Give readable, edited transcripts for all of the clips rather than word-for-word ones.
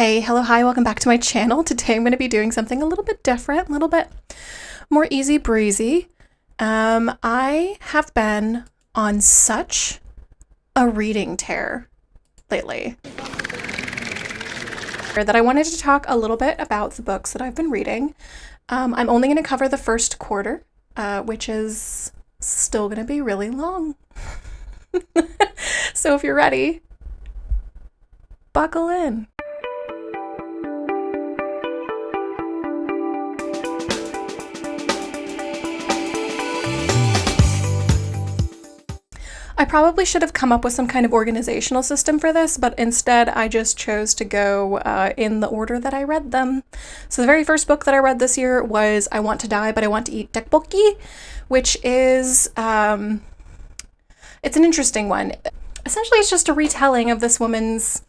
Hey, hello, hi, welcome back to my channel. Today I'm going to be doing something a little bit different, a little bit more easy breezy. I have been on such a reading tear lately that I wanted to talk a little bit about the books that I've been reading. I'm only going to cover the first quarter, which is still going to be really long. So if you're ready, buckle in. I probably should have come up with some kind of organizational system for this, but instead I just chose to go in the order that I read them. So the very first book that I read this year was I Want to Die, But I Want to Eat Tteokbokki, which is, it's an interesting one. Essentially, it's just a retelling of this woman's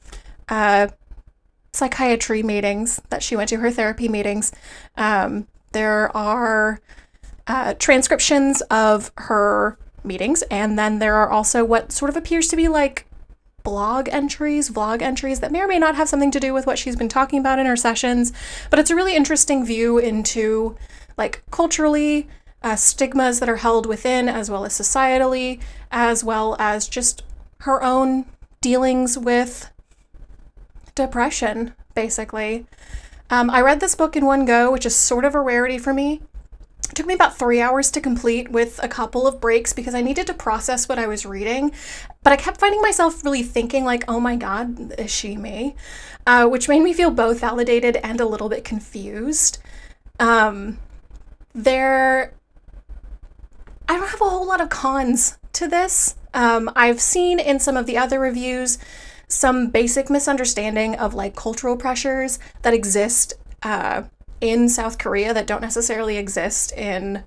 psychiatry meetings that she went to, her therapy meetings. There are transcriptions of her meetings, and then there are also what sort of appears to be like vlog entries that may or may not have something to do with what she's been talking about in her sessions, but it's a really interesting view into like culturally stigmas that are held within, as well as societally, as well as just her own dealings with depression, basically. I read this book in one go, which is sort of a rarity for me. It took me about 3 hours to complete with a couple of breaks because I needed to process what I was reading, but I kept finding myself really thinking like, oh my God, is she me? Which made me feel both validated and a little bit confused. I don't have a whole lot of cons to this. I've seen in some of the other reviews some basic misunderstanding of like cultural pressures that exist in South Korea that don't necessarily exist in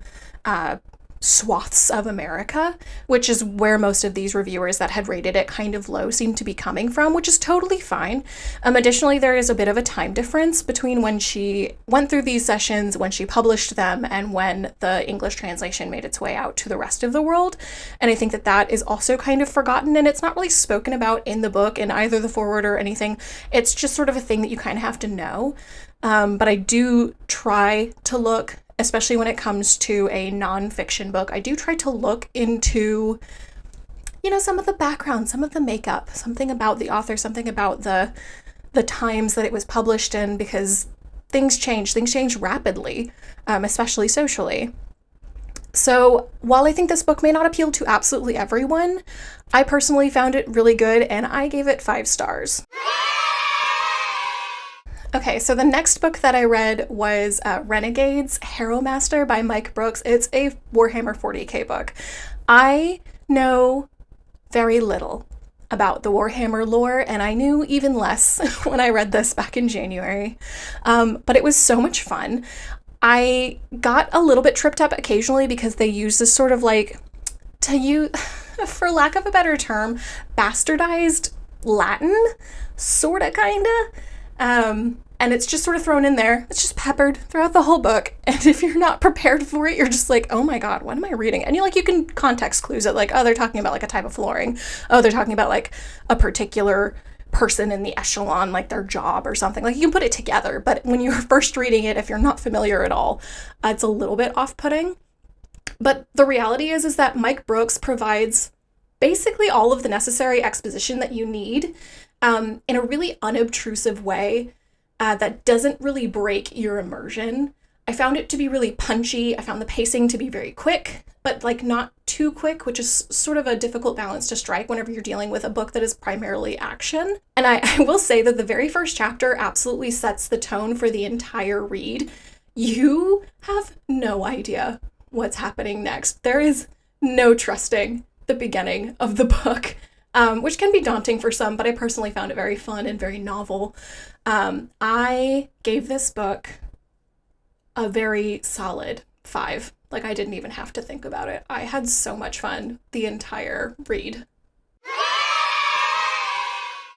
swaths of America, which is where most of these reviewers that had rated it kind of low seem to be coming from, which is totally fine. Additionally, there is a bit of a time difference between when she went through these sessions, when she published them, and when the English translation made its way out to the rest of the world. And I think that that is also kind of forgotten, and it's not really spoken about in the book in either the foreword or anything. It's just sort of a thing that you kind of have to know. But I do try to look, especially when it comes to a nonfiction book, I do try to look into, some of the background, some of the makeup, something about the author, something about the times that it was published in, because things change rapidly, especially socially. So while I think this book may not appeal to absolutely everyone, I personally found it really good, and I gave it 5 stars. Okay, so the next book that I read was Renegades, Harrowmaster by Mike Brooks. It's a Warhammer 40k book. I know very little about the Warhammer lore, and I knew even less when I read this back in January, but it was so much fun. I got a little bit tripped up occasionally because they use this sort of like, for lack of a better term, bastardized Latin, sorta, kinda. And it's just sort of thrown in there. It's just peppered throughout the whole book. And if you're not prepared for it, you're just like, oh my God, what am I reading? And you can context clues it, like, oh, they're talking about like a type of flooring. Oh, they're talking about like a particular person in the echelon, like their job or something. Like you can put it together. But when you're first reading it, if you're not familiar at all, it's a little bit off-putting. But the reality is that Mike Brooks provides basically all of the necessary exposition that you need in a really unobtrusive way. That doesn't really break your immersion. I found it to be really punchy. I found the pacing to be very quick, but like not too quick, which is sort of a difficult balance to strike whenever you're dealing with a book that is primarily action. And I will say that the very first chapter absolutely sets the tone for the entire read. You have no idea what's happening next. There is no trusting the beginning of the book. Which can be daunting for some, but I personally found it very fun and very novel. I gave this book a very solid 5. Like, I didn't even have to think about it. I had so much fun the entire read.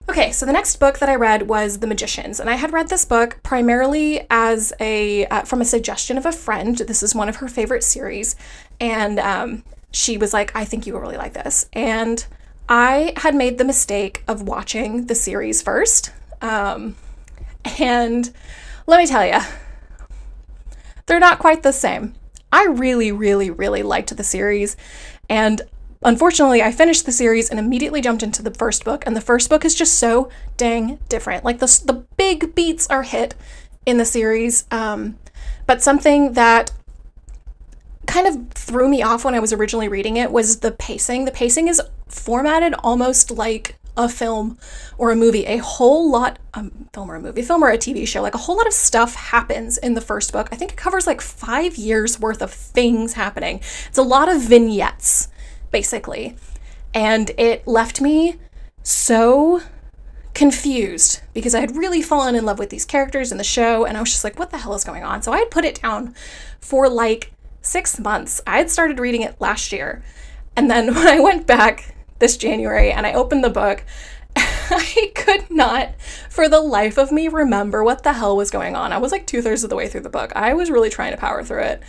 Okay, so the next book that I read was The Magicians, and I had read this book primarily as from a suggestion of a friend. This is one of her favorite series, and she was like, I think you will really like this. And I had made the mistake of watching the series first, And let me tell you, they're not quite the same. I really, really, really liked the series, and unfortunately, I finished the series and immediately jumped into the first book, and the first book is just so dang different. Like, the big beats are hit in the series, but something that kind of threw me off when I was originally reading it was the pacing. The pacing is formatted almost like a film or a movie. A whole lot, film or a movie, film or a TV show, like a whole lot of stuff happens in the first book. I think it covers like 5 years worth of things happening. It's a lot of vignettes, basically. And it left me so confused because I had really fallen in love with these characters in the show, and I was just like, what the hell is going on? So I had put it down for like 6 months. I had started reading it last year, and then when I went back this January and I opened the book, I could not for the life of me remember what the hell was going on. I was like 2/3 of the way through the book. I was really trying to power through it.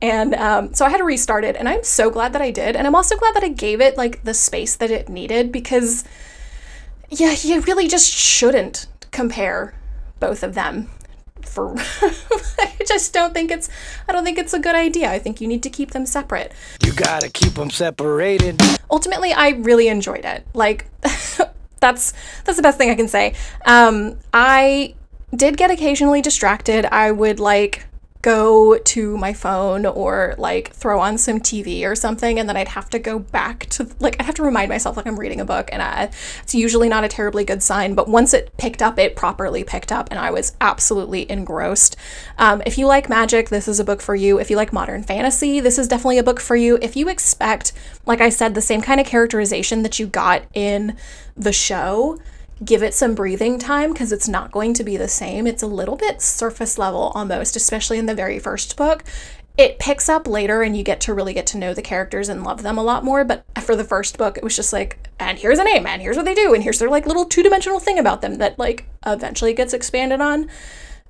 And so I had to restart it, and I'm so glad that I did. And I'm also glad that I gave it like the space that it needed, because yeah, you really just shouldn't compare both of them. I just don't think it's a good idea. I think you need to keep them separate. You gotta keep them separated. Ultimately, I really enjoyed it. Like, that's the best thing I can say. I did get occasionally distracted. I would like go to my phone or like throw on some TV or something, and then I'd have to go back to, like, I'd have to remind myself like I'm reading a book, and it's usually not a terribly good sign, but once it picked up, it properly picked up, and I was absolutely engrossed. If you like magic, this is a book for you. If you like modern fantasy, this is definitely a book for you. If you expect, like I said, the same kind of characterization that you got in the show, give it some breathing time, because it's not going to be the same. It's a little bit surface level almost, especially in the very first book. It picks up later and you get to know the characters and love them a lot more, but for the first book, it was just like, and here's a name, and here's what they do, and here's their like little two-dimensional thing about them that like eventually gets expanded on.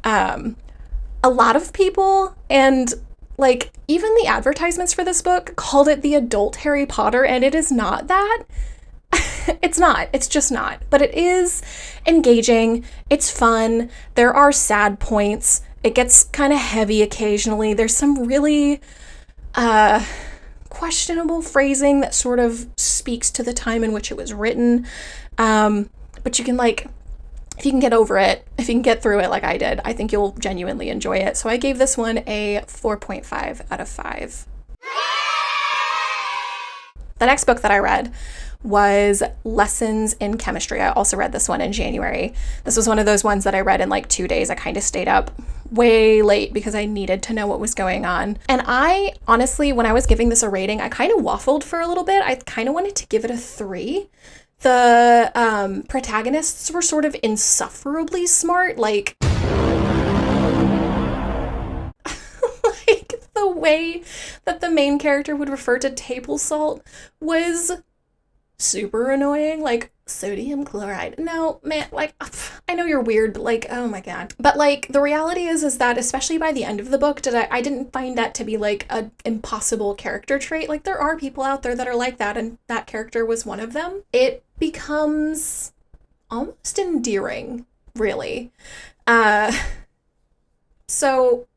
A lot of people, and like even the advertisements for this book, called it the adult Harry Potter, and it is not that. It's not. It's just not. But it is engaging. It's fun. There are sad points. It gets kind of heavy occasionally. There's some really questionable phrasing that sort of speaks to the time in which it was written. But you can, like, if you can get over it, if you can get through it like I did, I think you'll genuinely enjoy it. So I gave this one a 4.5 out of 5. The next book that I read was Lessons in Chemistry. I also read this one in January. This was one of those ones that I read in like 2 days. I kind of stayed up way late because I needed to know what was going on. And I honestly, when I was giving this a rating, I kind of waffled for a little bit. I kind of wanted to give it a 3. The protagonists were sort of insufferably smart, like like the way that the main character would refer to table salt was super annoying, like sodium chloride. No, man, like, I know you're weird, but like, oh my god. But like, the reality is that especially by the end of the book, I didn't find that to be like an impossible character trait. Like, there are people out there that are like that, and that character was one of them. It becomes almost endearing, really. So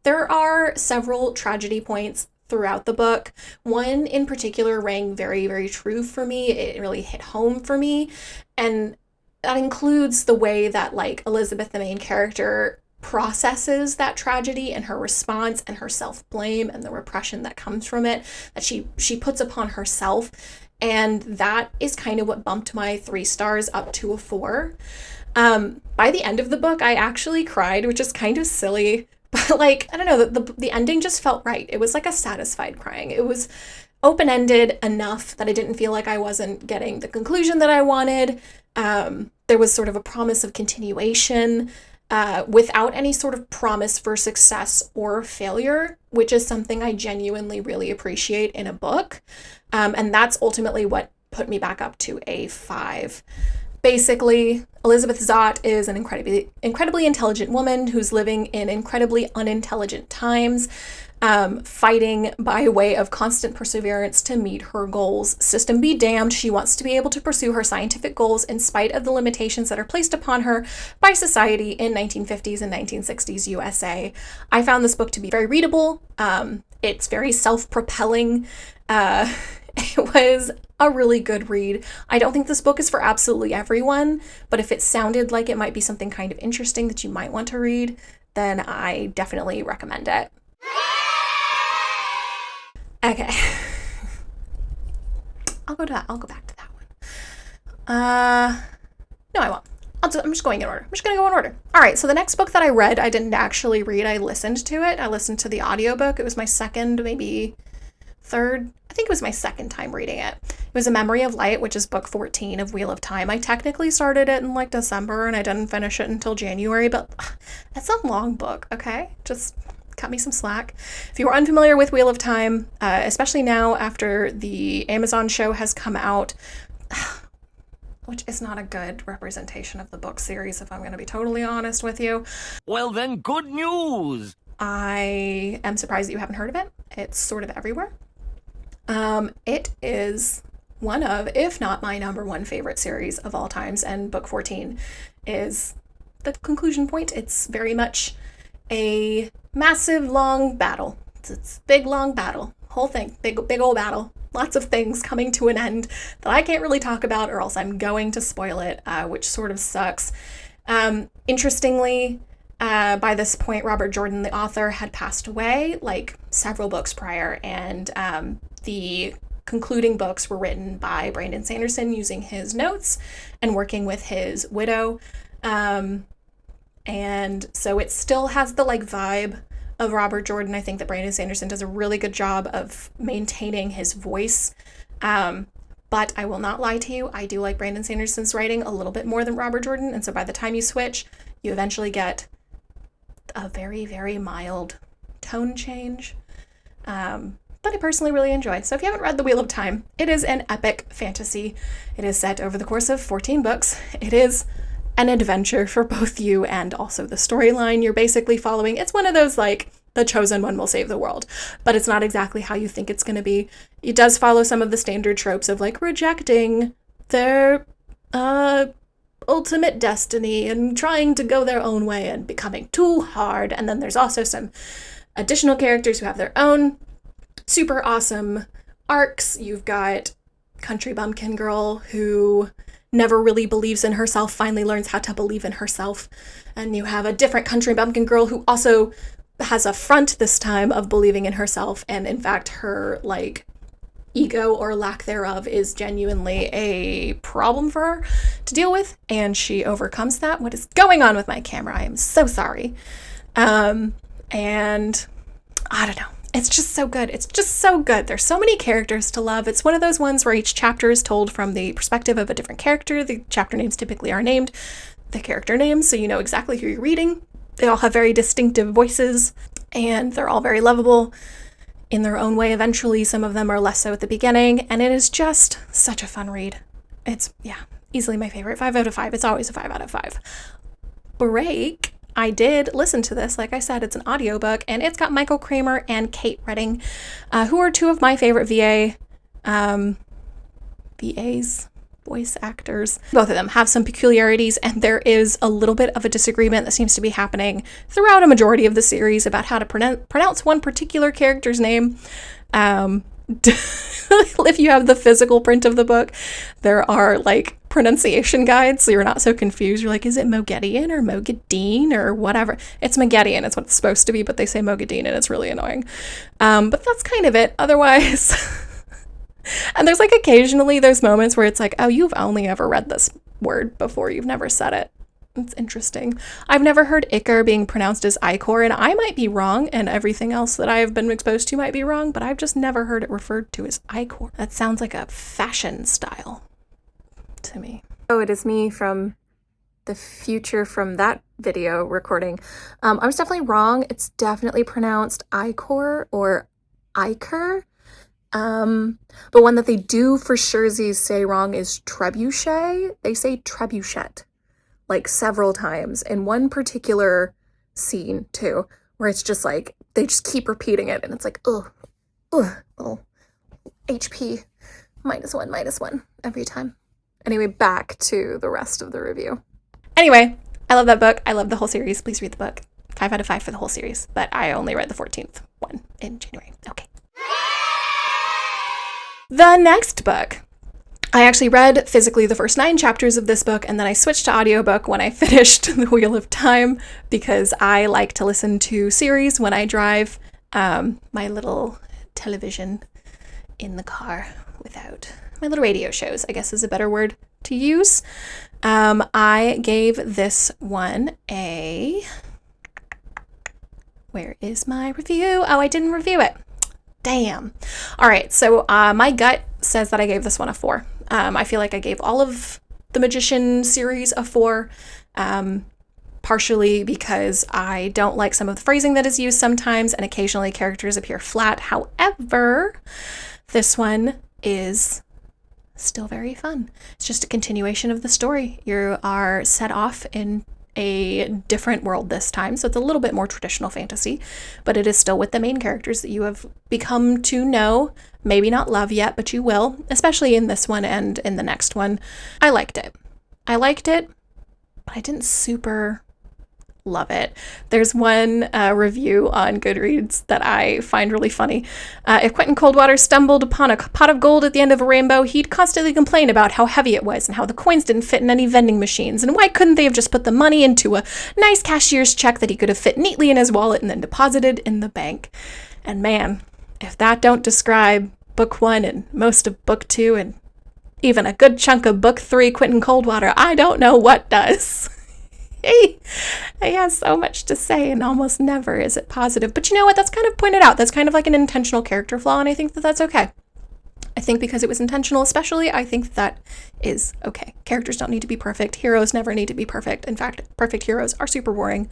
there are several tragedy points throughout the book. One in particular rang very, very true for me. It really hit home for me. And that includes the way that like Elizabeth, the main character, processes that tragedy and her response and her self-blame and the repression that comes from it, that she puts upon herself. And that is kind of what bumped my 3 stars up to a 4. By the end of the book, I actually cried, which is kind of silly. But like, I don't know, the ending just felt right. It was like a satisfied crying. It was open-ended enough that I didn't feel like I wasn't getting the conclusion that I wanted. There was sort of a promise of continuation without any sort of promise for success or failure, which is something I genuinely really appreciate in a book. And that's ultimately what put me back up to a 5. Basically, Elizabeth Zott is an incredibly intelligent woman who's living in incredibly unintelligent times. fighting by way of constant perseverance to meet her goals. System be damned, she wants to be able to pursue her scientific goals in spite of the limitations that are placed upon her by society in 1950s and 1960s USA. I found this book to be very readable. It's very self-propelling. It was a really good read. I don't think this book is for absolutely everyone, but if it sounded like it might be something kind of interesting that you might want to read, then I definitely recommend it. Okay. I'll go back to that one. No, I won't. I'm just going in order. All right, so the next book that I read, I didn't actually read. I listened to it. I listened to the audiobook. It was my second, maybe third. I think it was my second time reading it. It was A Memory of Light, which is book 14 of Wheel of Time. I technically started it in like December and I didn't finish it until January, but it's a long book, okay? Just cut me some slack. If you are unfamiliar with Wheel of Time, especially now after the Amazon show has come out, which is not a good representation of the book series, if I'm going to be totally honest with you. Well then, good news! I am surprised that you haven't heard of it. It's sort of everywhere. It is one of, if not my number one favorite series of all times, and book 14 is the conclusion point. It's very much a massive, long battle. It's a big, long battle. Whole thing. Big old battle. Lots of things coming to an end that I can't really talk about or else I'm going to spoil it, which sort of sucks. Interestingly, by this point, Robert Jordan, the author, had passed away like several books prior, and the concluding books were written by Brandon Sanderson using his notes and working with his widow. And so it still has the like vibe of Robert Jordan. I think that Brandon Sanderson does a really good job of maintaining his voice. But I will not lie to you, I do like Brandon Sanderson's writing a little bit more than Robert Jordan. And so by the time you switch, you eventually get a very, very mild tone change. But I personally really enjoy. So if you haven't read The Wheel of Time, it is an epic fantasy. It is set over the course of 14 books. It is an adventure for both you and also the storyline you're basically following. It's one of those like, the chosen one will save the world, but it's not exactly how you think it's going to be. It does follow some of the standard tropes of like rejecting their ultimate destiny and trying to go their own way and becoming too hard. And then there's also some additional characters who have their own super awesome arcs. You've got country bumpkin girl who never really believes in herself, finally learns how to believe in herself. And you have a different country bumpkin girl who also has a front this time of believing in herself. And in fact, her like ego or lack thereof is genuinely a problem for her to deal with. And she overcomes that. What is going on with my camera? I am so sorry. And I don't know. It's just so good. It's just so good. There's so many characters to love. It's one of those ones where each chapter is told from the perspective of a different character. The chapter names typically are named the character names, so you know exactly who you're reading. They all have very distinctive voices, and they're all very lovable in their own way eventually. Some of them are less so at the beginning, and it is just such a fun read. It's, yeah, easily my favorite. 5 out of 5. It's always a 5 out of 5. Break. I did listen to this. Like I said, it's an audiobook, and it's got Michael Kramer and Kate Redding, who are two of my favorite VAs, voice actors. Both of them have some peculiarities, and there is a little bit of a disagreement that seems to be happening throughout a majority of the series about how to pronounce one particular character's name. If you have the physical print of the book, there are like pronunciation guides, so you're not so confused. You're like, is it Moghedien or Moghedien or whatever? It's Moghedien, it's what it's supposed to be, but they say Moghedien and it's really annoying. But that's kind of it. Otherwise, and there's like occasionally those moments where it's like, oh, you've only ever read this word before, you've never said it. It's interesting. I've never heard Ichor being pronounced as Icor, and I might be wrong, and everything else that I have been exposed to might be wrong, but I've just never heard it referred to as Icor. That sounds like a fashion style to me. Oh, it is me from the future from that video recording. I was definitely wrong. It's definitely pronounced Icor or Ichor. But one that they do for sure say wrong is trebuchet. They say trebuchet like several times in one particular scene too, where it's just like, they just keep repeating it, and it's like, ugh, little HP, -1 every time. Anyway, back to the rest of the review. Anyway, I love that book. I love the whole series. Please read the book. 5 out of 5 for the whole series, but I only read the 14th one in January. Okay. The next book. I actually read physically the first 9 chapters of this book, and then I switched to audiobook when I finished The Wheel of Time, because I like to listen to series when I drive my little television in the car without my little radio shows, I guess is a better word to use. I gave this one a... Where is my review? Oh, I didn't review it. Damn. All right, so my gut says that I gave this one a 4. I feel like I gave all of the Magician series a 4, partially because I don't like some of the phrasing that is used sometimes, and occasionally characters appear flat. However, this one is still very fun. It's just a continuation of the story. You are set off in a different world this time, so it's a little bit more traditional fantasy, but it is still with the main characters that you have become to know, maybe not love yet, but you will, especially in this one and in the next one. I liked it, but I didn't super love it. There's one review on Goodreads that I find really funny. If Quentin Coldwater stumbled upon a pot of gold at the end of a rainbow, he'd constantly complain about how heavy it was and how the coins didn't fit in any vending machines, and why couldn't they have just put the money into a nice cashier's check that he could have fit neatly in his wallet and then deposited in the bank. And man, if that don't describe book 1 and most of book 2 and even a good chunk of book 3 Quentin Coldwater, I don't know what does. He has so much to say, and almost never is it positive. But you know what? That's kind of pointed out. That's kind of like an intentional character flaw, and I think that that's okay. I think because it was intentional especially, I think that is okay. Characters don't need to be perfect. Heroes never need to be perfect. In fact, perfect heroes are super boring.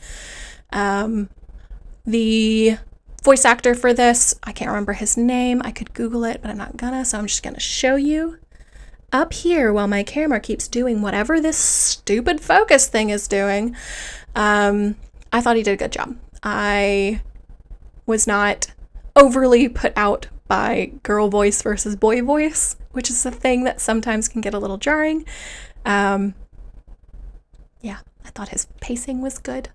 The voice actor for this, I can't remember his name. I could Google it, but I'm not gonna, so I'm just gonna show you up here while my camera keeps doing whatever this stupid focus thing is doing. I thought he did a good job. I was not overly put out by girl voice versus boy voice, which is a thing that sometimes can get a little jarring. Yeah, I thought his pacing was good.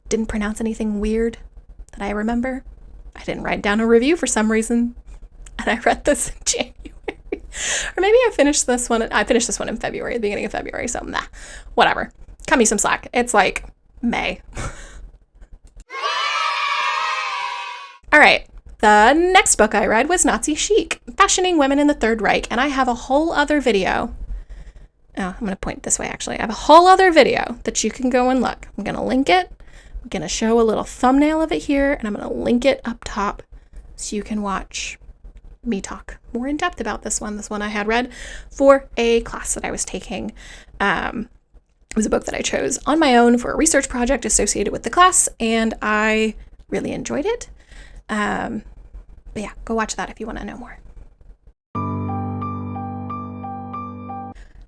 Didn't pronounce anything weird that I remember. I didn't write down a review for some reason, and I read this in January. Or maybe I finished this one in February, the beginning of February, so nah, whatever. Cut me some slack. It's like May. All right, the next book I read was Nazi Chic, Fashioning Women in the Third Reich, and I have a whole other video. Oh, I'm going to point this way, actually. I have a whole other video that you can go and look. I'm going to link it. I'm going to show a little thumbnail of it here, and I'm going to link it up top so you can watch me talk more in depth about this one. This one I had read for a class that I was taking. It was a book that I chose on my own for a research project associated with the class, and I really enjoyed it. But yeah, go watch that if you want to know more.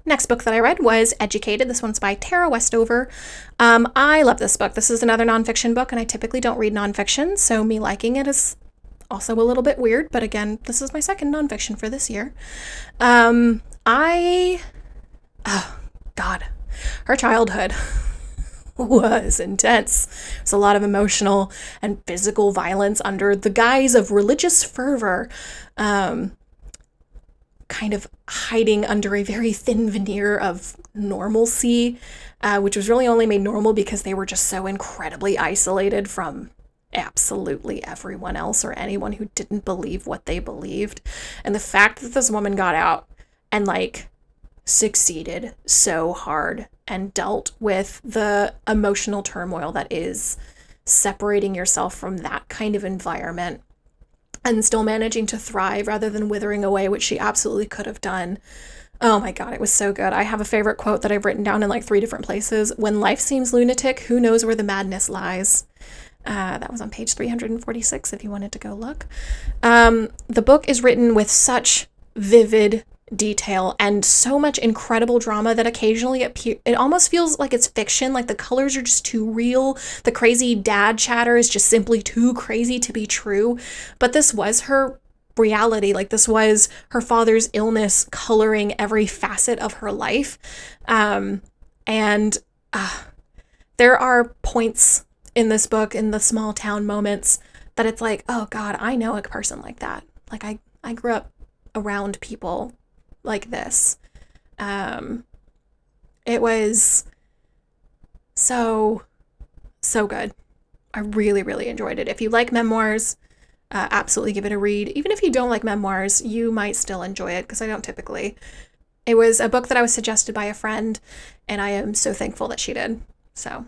Next book that I read was Educated. This one's by Tara Westover. I love this book. This is another nonfiction book, and I typically don't read nonfiction, so me liking it is also a little bit weird, but again, this is my second nonfiction for this year. Oh God, her childhood was intense. It was a lot of emotional and physical violence under the guise of religious fervor, kind of hiding under a very thin veneer of normalcy, which was really only made normal because they were just so incredibly isolated from absolutely everyone else or anyone who didn't believe what they believed. And the fact that this woman got out and succeeded so hard and dealt with the emotional turmoil that is separating yourself from that kind of environment and still managing to thrive rather than withering away, which she absolutely could have done. Oh my God, it was so good. I have a favorite quote that I've written down in 3 different places. When life seems lunatic, who knows where the madness lies? That was on page 346 if you wanted to go look. The book is written with such vivid detail and so much incredible drama that occasionally it almost feels like it's fiction, like the colors are just too real. The crazy dad chatter is just simply too crazy to be true. But this was her reality. Like, this was her father's illness coloring every facet of her life. And there are points in this book, in the small town moments, that it's like, oh God, I know a person like that. Like, I grew up around people like this. It was so good. I really, really enjoyed it. If you like memoirs, absolutely give it a read. Even if you don't like memoirs, you might still enjoy it, because I don't typically. It was a book that I was suggested by a friend, and I am so thankful that she did. So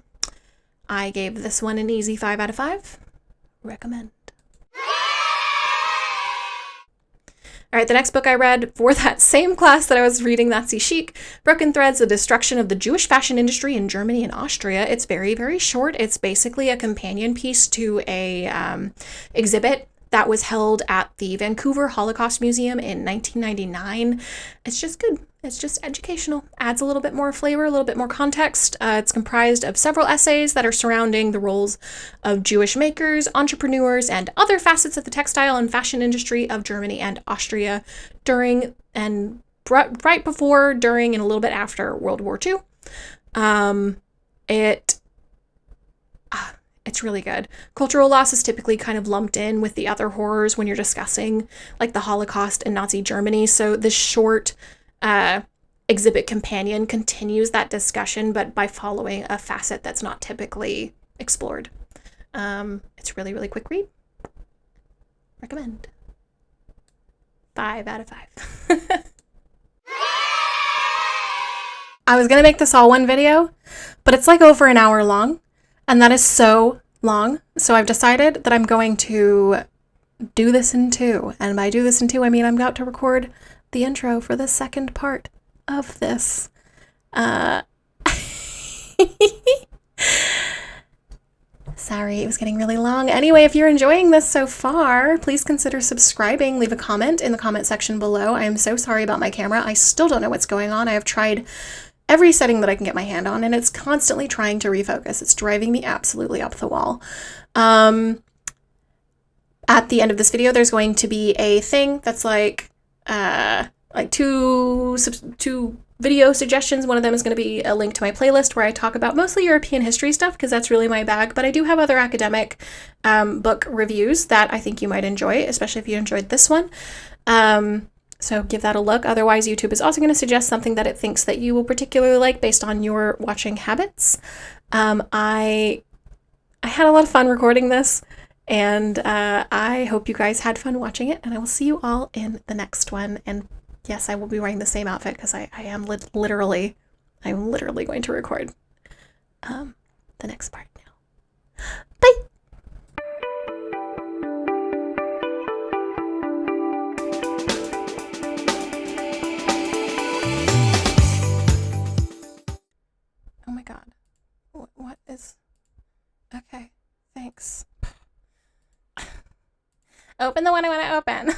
I gave this one an easy 5 out of 5. Recommend. All right, the next book I read for that same class that I was reading, that's Chic, Broken Threads, The Destruction of the Jewish Fashion Industry in Germany and Austria. It's very, very short. It's basically a companion piece to a exhibit that was held at the Vancouver Holocaust Museum in 1999. It's just good. It's just educational. Adds a little bit more flavor, a little bit more context. It's comprised of several essays that are surrounding the roles of Jewish makers, entrepreneurs, and other facets of the textile and fashion industry of Germany and Austria during and right before, during, and a little bit after World War II. It's really good. Cultural loss is typically kind of lumped in with the other horrors when you're discussing like the Holocaust and Nazi Germany. So this short exhibit companion continues that discussion, but by following a facet that's not typically explored. It's really, really quick read. Recommend. 5 out of 5. I was going to make this all one video, but it's like over an hour long. And that is so long. So I've decided that I'm going to do this in 2. And by do this in 2, I mean I'm about to record the intro for the second part of this. Sorry, it was getting really long. Anyway, if you're enjoying this so far, please consider subscribing. Leave a comment in the comment section below. I am so sorry about my camera. I still don't know what's going on. I have tried every setting that I can get my hand on, and it's constantly trying to refocus. It's driving me absolutely up the wall. At the end of this video, there's going to be a thing that's like two video suggestions. One of them is going to be a link to my playlist where I talk about mostly European history stuff, because that's really my bag, but I do have other academic book reviews that I think you might enjoy, especially if you enjoyed this one. So give that a look. Otherwise, YouTube is also going to suggest something that it thinks that you will particularly like based on your watching habits. I had a lot of fun recording this, and I hope you guys had fun watching it, and I will see you all in the next one. And yes, I will be wearing the same outfit, because I'm literally going to record the next part now. Bye! Oh my God. What is... Okay, thanks. Open the one I want to open.